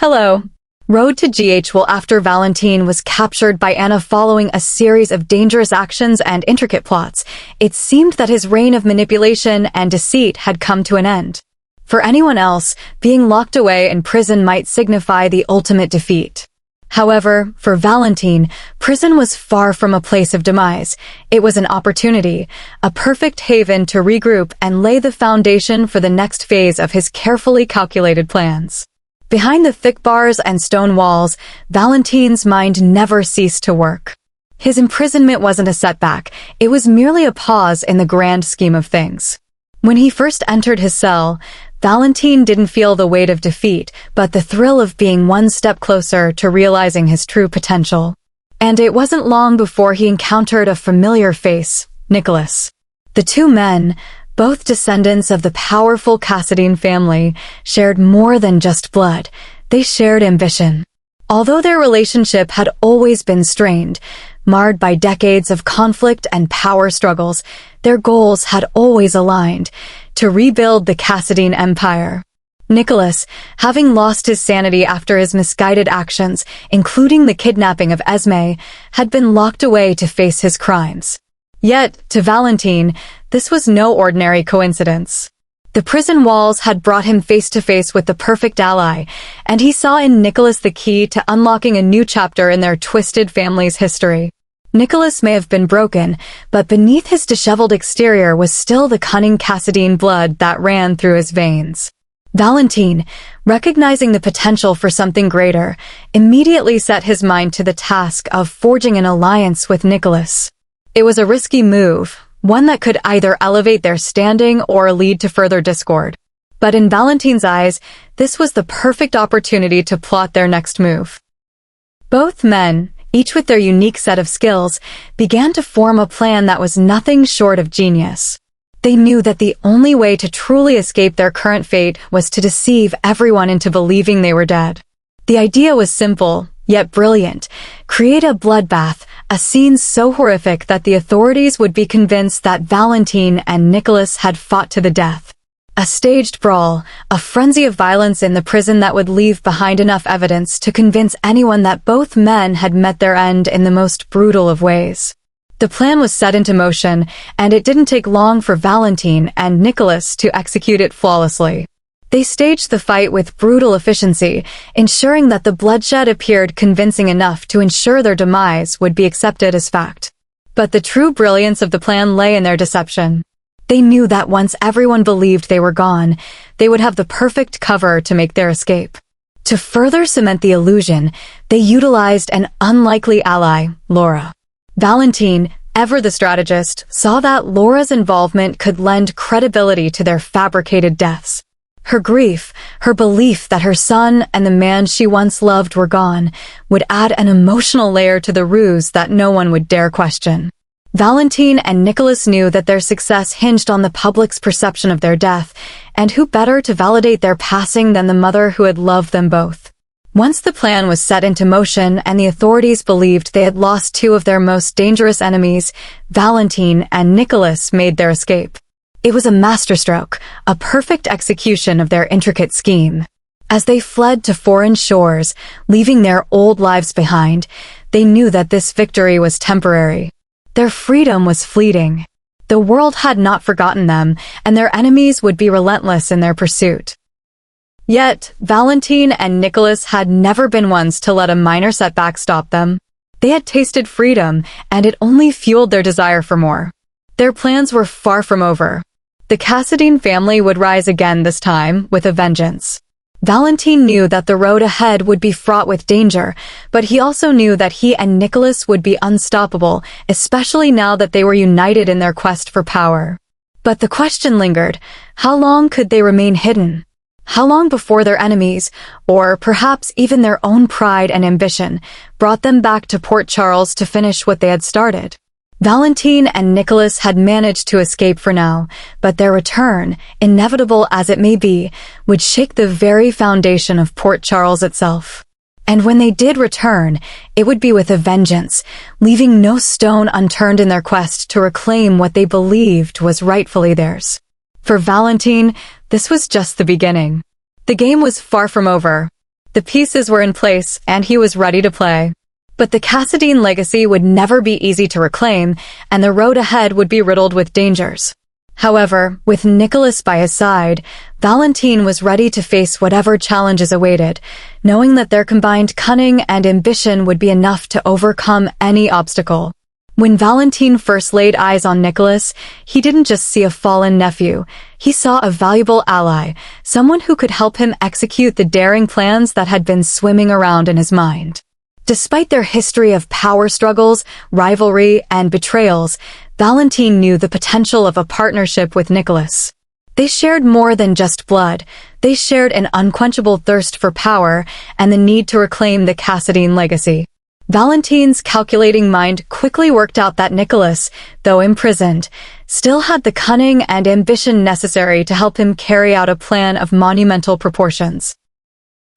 Hello. Road to GH. Well, after Valentin was captured by Anna following a series of dangerous actions and intricate plots, it seemed that his reign of manipulation and deceit had come to an end. For anyone else, being locked away in prison might signify the ultimate defeat. However, for Valentin, prison was far from a place of demise. It was an opportunity, a perfect haven to regroup and lay the foundation for the next phase of his carefully calculated plans. Behind the thick bars and stone walls, Valentin's mind never ceased to work. His imprisonment wasn't a setback, it was merely a pause in the grand scheme of things. When he first entered his cell, Valentin didn't feel the weight of defeat, but the thrill of being one step closer to realizing his true potential. And it wasn't long before he encountered a familiar face, Nikolas. The two men, both descendants of the powerful Cassadine family, shared more than just blood. They shared ambition. Although their relationship had always been strained, marred by decades of conflict and power struggles, their goals had always aligned: to rebuild the Cassadine Empire. Nikolas, having lost his sanity after his misguided actions, including the kidnapping of Esme, had been locked away to face his crimes. Yet, to Valentin, this was no ordinary coincidence. The prison walls had brought him face to face with the perfect ally, and he saw in Nikolas the key to unlocking a new chapter in their twisted family's history. Nikolas may have been broken, but beneath his disheveled exterior was still the cunning Cassadine blood that ran through his veins. Valentin, recognizing the potential for something greater, immediately set his mind to the task of forging an alliance with Nikolas. It was a risky move, one that could either elevate their standing or lead to further discord. But in Valentin's eyes, this was the perfect opportunity to plot their next move. Both men, each with their unique set of skills, began to form a plan that was nothing short of genius. They knew that the only way to truly escape their current fate was to deceive everyone into believing they were dead. The idea was simple, yet brilliant: create a bloodbath, a scene so horrific that the authorities would be convinced that Valentin and Nikolas had fought to the death. A staged brawl, a frenzy of violence in the prison that would leave behind enough evidence to convince anyone that both men had met their end in the most brutal of ways. The plan was set into motion, and it didn't take long for Valentin and Nikolas to execute it flawlessly. They staged the fight with brutal efficiency, ensuring that the bloodshed appeared convincing enough to ensure their demise would be accepted as fact. But the true brilliance of the plan lay in their deception. They knew that once everyone believed they were gone, they would have the perfect cover to make their escape. To further cement the illusion, they utilized an unlikely ally, Laura. Valentin, ever the strategist, saw that Laura's involvement could lend credibility to their fabricated deaths. Her grief, her belief that her son and the man she once loved were gone, would add an emotional layer to the ruse that no one would dare question. Valentin and Nikolas knew that their success hinged on the public's perception of their death, and who better to validate their passing than the mother who had loved them both? Once the plan was set into motion and the authorities believed they had lost two of their most dangerous enemies, Valentin and Nikolas made their escape. It was a masterstroke, a perfect execution of their intricate scheme. As they fled to foreign shores, leaving their old lives behind, they knew that this victory was temporary. Their freedom was fleeting. The world had not forgotten them, and their enemies would be relentless in their pursuit. Yet, Valentin and Nikolas had never been ones to let a minor setback stop them. They had tasted freedom, and it only fueled their desire for more. Their plans were far from over. The Cassadine family would rise again, this time with a vengeance. Valentin knew that the road ahead would be fraught with danger, but he also knew that he and Nikolas would be unstoppable, especially now that they were united in their quest for power. But the question lingered: how long could they remain hidden? How long before their enemies, or perhaps even their own pride and ambition, brought them back to Port Charles to finish what they had started? Valentin and Nikolas had managed to escape for now, but their return, inevitable as it may be, would shake the very foundation of Port Charles itself. And when they did return, it would be with a vengeance, leaving no stone unturned in their quest to reclaim what they believed was rightfully theirs. For Valentin, this was just the beginning. The game was far from over. The pieces were in place, and he was ready to play. But the Cassadine legacy would never be easy to reclaim, and the road ahead would be riddled with dangers. However, with Nikolas by his side, Valentin was ready to face whatever challenges awaited, knowing that their combined cunning and ambition would be enough to overcome any obstacle. When Valentin first laid eyes on Nikolas, he didn't just see a fallen nephew. He saw a valuable ally, someone who could help him execute the daring plans that had been swimming around in his mind. Despite their history of power struggles, rivalry, and betrayals, Valentin knew the potential of a partnership with Nikolas. They shared more than just blood. They shared an unquenchable thirst for power and the need to reclaim the Cassadine legacy. Valentin's calculating mind quickly worked out that Nikolas, though imprisoned, still had the cunning and ambition necessary to help him carry out a plan of monumental proportions.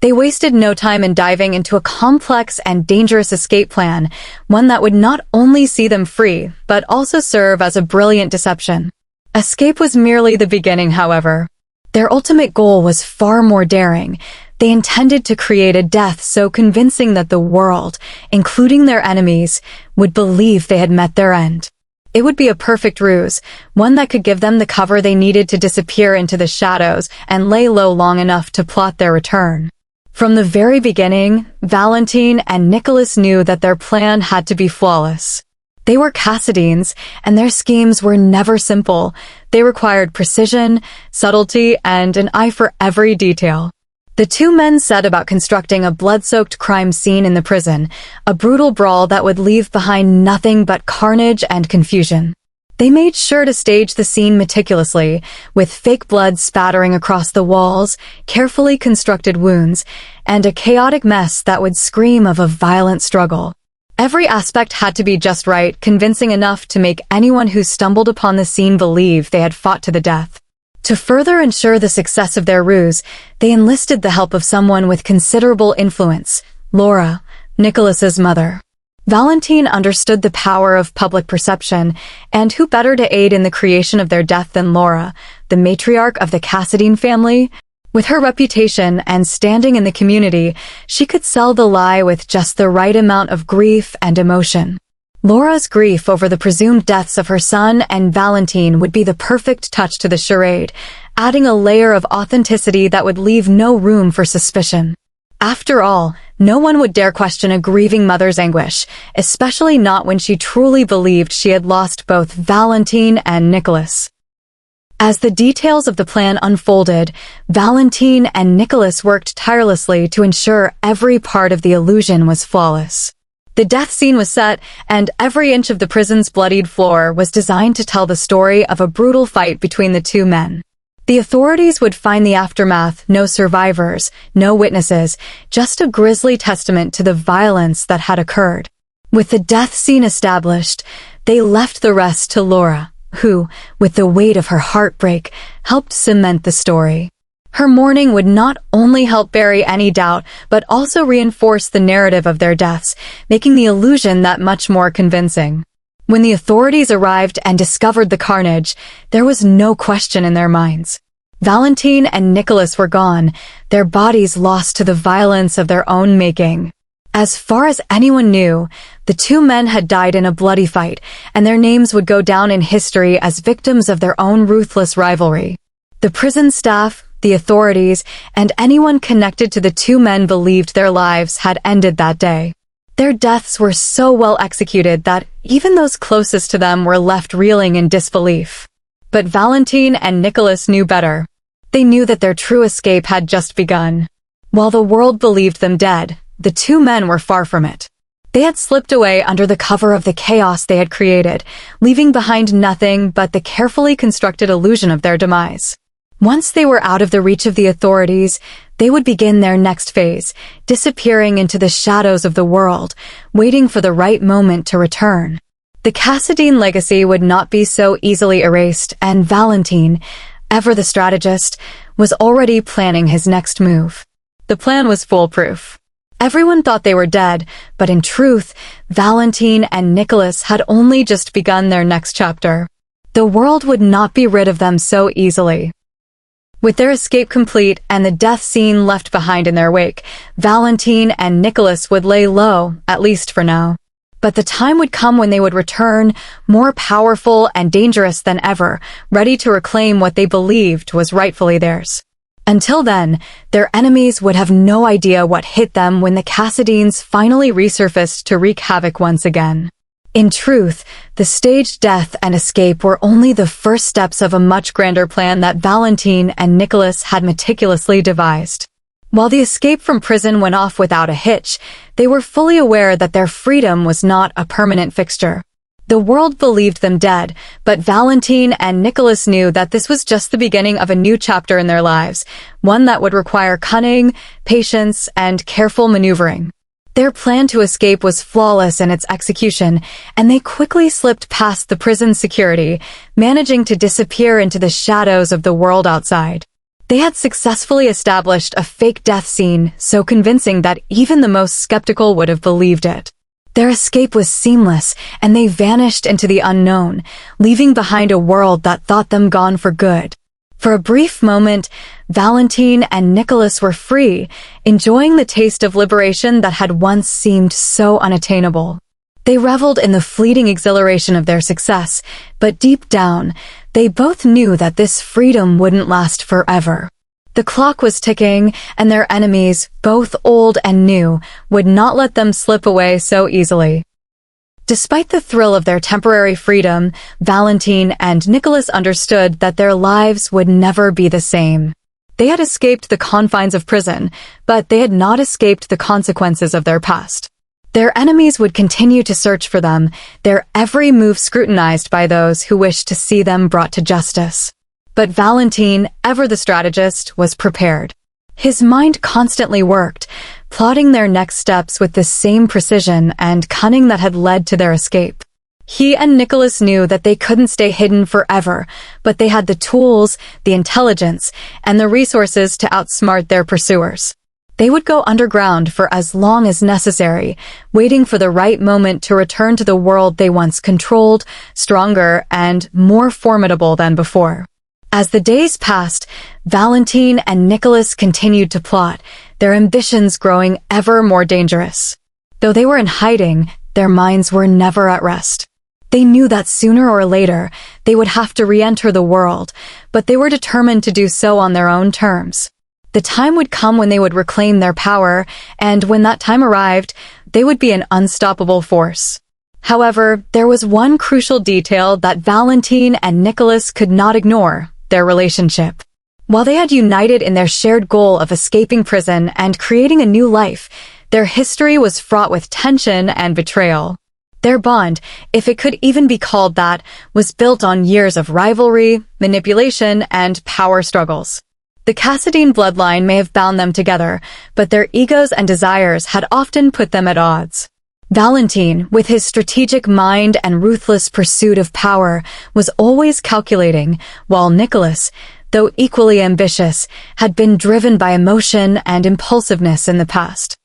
They wasted no time in diving into a complex and dangerous escape plan, one that would not only see them free, but also serve as a brilliant deception. Escape was merely the beginning, however. Their ultimate goal was far more daring. They intended to create a death so convincing that the world, including their enemies, would believe they had met their end. It would be a perfect ruse, one that could give them the cover they needed to disappear into the shadows and lay low long enough to plot their return. From the very beginning, Valentin and Nikolas knew that their plan had to be flawless. They were Cassadines, and their schemes were never simple. They required precision, subtlety, and an eye for every detail. The two men set about constructing a blood-soaked crime scene in the prison, a brutal brawl that would leave behind nothing but carnage and confusion. They made sure to stage the scene meticulously, with fake blood spattering across the walls, carefully constructed wounds, and a chaotic mess that would scream of a violent struggle. Every aspect had to be just right, convincing enough to make anyone who stumbled upon the scene believe they had fought to the death. To further ensure the success of their ruse, they enlisted the help of someone with considerable influence, Laura, Nikolas's mother. Valentin understood the power of public perception, and who better to aid in the creation of their death than Laura, the matriarch of the Cassadine family? With her reputation and standing in the community, she could sell the lie with just the right amount of grief and emotion. Laura's grief over the presumed deaths of her son and Valentin would be the perfect touch to the charade, adding a layer of authenticity that would leave no room for suspicion. After all, no one would dare question a grieving mother's anguish, especially not when she truly believed she had lost both Valentin and Nikolas. As the details of the plan unfolded, Valentin and Nikolas worked tirelessly to ensure every part of the illusion was flawless. The death scene was set, and every inch of the prison's bloodied floor was designed to tell the story of a brutal fight between the two men. The authorities would find the aftermath: no survivors, no witnesses, just a grisly testament to the violence that had occurred. With the death scene established, they left the rest to Laura, who, with the weight of her heartbreak, helped cement the story. Her mourning would not only help bury any doubt, but also reinforce the narrative of their deaths, making the illusion that much more convincing. When the authorities arrived and discovered the carnage, there was no question in their minds. Valentin and Nikolas were gone, their bodies lost to the violence of their own making. As far as anyone knew, the two men had died in a bloody fight, and their names would go down in history as victims of their own ruthless rivalry. The prison staff, the authorities, and anyone connected to the two men believed their lives had ended that day. Their deaths were so well executed that even those closest to them were left reeling in disbelief. But Valentin and Nikolas knew better. They knew that their true escape had just begun. While the world believed them dead, the two men were far from it. They had slipped away under the cover of the chaos they had created, leaving behind nothing but the carefully constructed illusion of their demise. Once they were out of the reach of the authorities, they would begin their next phase, disappearing into the shadows of the world, waiting for the right moment to return. The Cassadine legacy would not be so easily erased, and Valentin, ever the strategist, was already planning his next move. The plan was foolproof. Everyone thought they were dead, but in truth, Valentin and Nikolas had only just begun their next chapter. The world would not be rid of them so easily. With their escape complete and the death scene left behind in their wake, Valentin and Nikolas would lay low, at least for now. But the time would come when they would return, more powerful and dangerous than ever, ready to reclaim what they believed was rightfully theirs. Until then, their enemies would have no idea what hit them when the Cassidines finally resurfaced to wreak havoc once again. In truth, the staged death and escape were only the first steps of a much grander plan that Valentin and Nikolas had meticulously devised. While the escape from prison went off without a hitch, they were fully aware that their freedom was not a permanent fixture. The world believed them dead, but Valentin and Nikolas knew that this was just the beginning of a new chapter in their lives, one that would require cunning, patience, and careful maneuvering. Their plan to escape was flawless in its execution, and they quickly slipped past the prison security, managing to disappear into the shadows of the world outside. They had successfully established a fake death scene so convincing that even the most skeptical would have believed it. Their escape was seamless, and they vanished into the unknown, leaving behind a world that thought them gone for good. For a brief moment, Valentin and Nikolas were free, enjoying the taste of liberation that had once seemed so unattainable. They reveled in the fleeting exhilaration of their success, but deep down, they both knew that this freedom wouldn't last forever. The clock was ticking, and their enemies, both old and new, would not let them slip away so easily. Despite the thrill of their temporary freedom, Valentin and Nikolas understood that their lives would never be the same. They had escaped the confines of prison, but they had not escaped the consequences of their past. Their enemies would continue to search for them, their every move scrutinized by those who wished to see them brought to justice. But Valentin, ever the strategist, was prepared. His mind constantly worked, plotting their next steps with the same precision and cunning that had led to their escape. He and Nikolas knew that they couldn't stay hidden forever, but they had the tools, the intelligence, and the resources to outsmart their pursuers. They would go underground for as long as necessary, waiting for the right moment to return to the world they once controlled, stronger and more formidable than before. As the days passed, Valentin and Nikolas continued to plot, their ambitions growing ever more dangerous. Though they were in hiding, their minds were never at rest. They knew that sooner or later, they would have to re-enter the world, but they were determined to do so on their own terms. The time would come when they would reclaim their power, and when that time arrived, they would be an unstoppable force. However, there was one crucial detail that Valentin and Nikolas could not ignore: their relationship. While they had united in their shared goal of escaping prison and creating a new life, their history was fraught with tension and betrayal. Their bond, if it could even be called that, was built on years of rivalry, manipulation, and power struggles. The Cassidine bloodline may have bound them together, but their egos and desires had often put them at odds. Valentin, with his strategic mind and ruthless pursuit of power, was always calculating, while Nikolas, though equally ambitious, had been driven by emotion and impulsiveness in the past.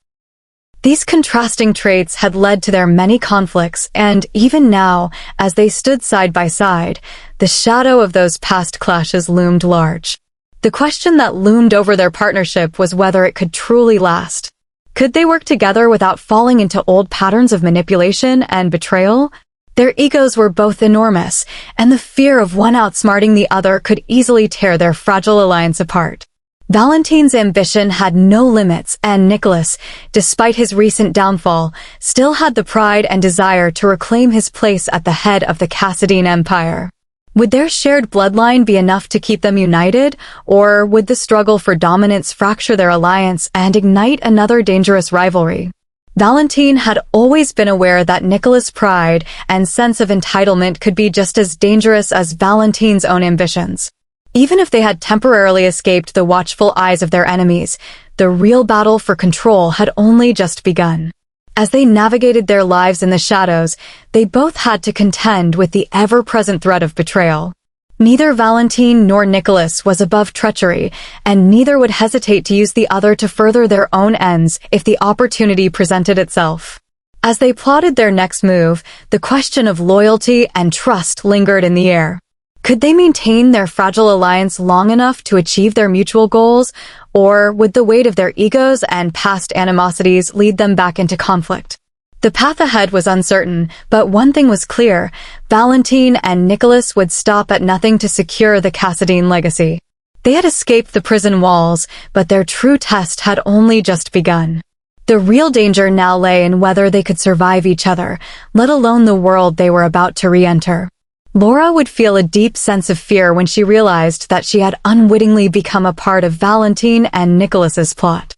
These contrasting traits had led to their many conflicts, and even now, as they stood side by side, the shadow of those past clashes loomed large. The question that loomed over their partnership was whether it could truly last. Could they work together without falling into old patterns of manipulation and betrayal? Their egos were both enormous, and the fear of one outsmarting the other could easily tear their fragile alliance apart. Valentin's ambition had no limits, and Nikolas, despite his recent downfall, still had the pride and desire to reclaim his place at the head of the Cassidine Empire. Would their shared bloodline be enough to keep them united, or would the struggle for dominance fracture their alliance and ignite another dangerous rivalry? Valentin had always been aware that Nikolas' pride and sense of entitlement could be just as dangerous as Valentin's own ambitions. Even if they had temporarily escaped the watchful eyes of their enemies, the real battle for control had only just begun. As they navigated their lives in the shadows, they both had to contend with the ever-present threat of betrayal. Neither Valentin nor Nikolas was above treachery, and neither would hesitate to use the other to further their own ends if the opportunity presented itself. As they plotted their next move, the question of loyalty and trust lingered in the air. Could they maintain their fragile alliance long enough to achieve their mutual goals, or would the weight of their egos and past animosities lead them back into conflict? The path ahead was uncertain, but one thing was clear: Valentin and Nikolas would stop at nothing to secure the Cassadine legacy. They had escaped the prison walls, but their true test had only just begun. The real danger now lay in whether they could survive each other, let alone the world they were about to re-enter. Laura would feel a deep sense of fear when she realized that she had unwittingly become a part of Valentin and Nikolas's plot.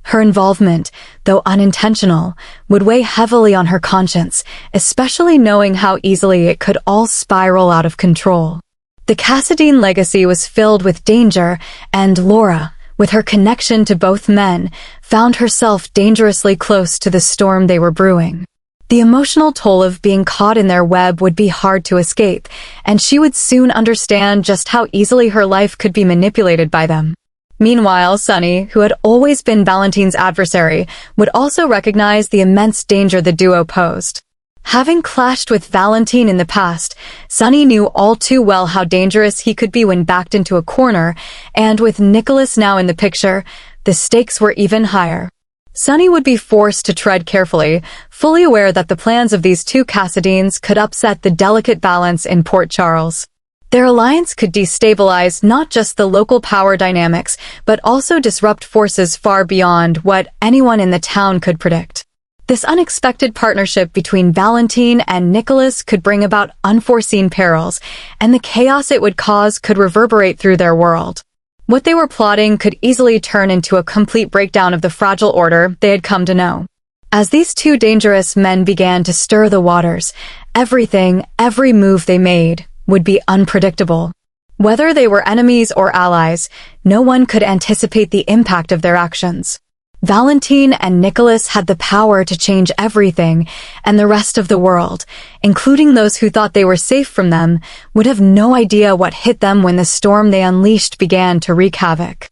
Her involvement, though unintentional, would weigh heavily on her conscience, especially knowing how easily it could all spiral out of control. The Cassadine legacy was filled with danger, and Laura, with her connection to both men, found herself dangerously close to the storm they were brewing. The emotional toll of being caught in their web would be hard to escape, and she would soon understand just how easily her life could be manipulated by them. Meanwhile, Sunny, who had always been Valentin's adversary, would also recognize the immense danger the duo posed. Having clashed with Valentin in the past, Sunny knew all too well how dangerous he could be when backed into a corner, and with Nikolas now in the picture, the stakes were even higher. Sunny would be forced to tread carefully, fully aware that the plans of these two Cassadines could upset the delicate balance in Port Charles. Their alliance could destabilize not just the local power dynamics, but also disrupt forces far beyond what anyone in the town could predict. This unexpected partnership between Valentin and Nikolas could bring about unforeseen perils, and the chaos it would cause could reverberate through their world. What they were plotting could easily turn into a complete breakdown of the fragile order they had come to know. As these two dangerous men began to stir the waters, every move they made, would be unpredictable. Whether they were enemies or allies, no one could anticipate the impact of their actions. Valentin and Nikolas had the power to change everything, and the rest of the world, including those who thought they were safe from them, would have no idea what hit them when the storm they unleashed began to wreak havoc.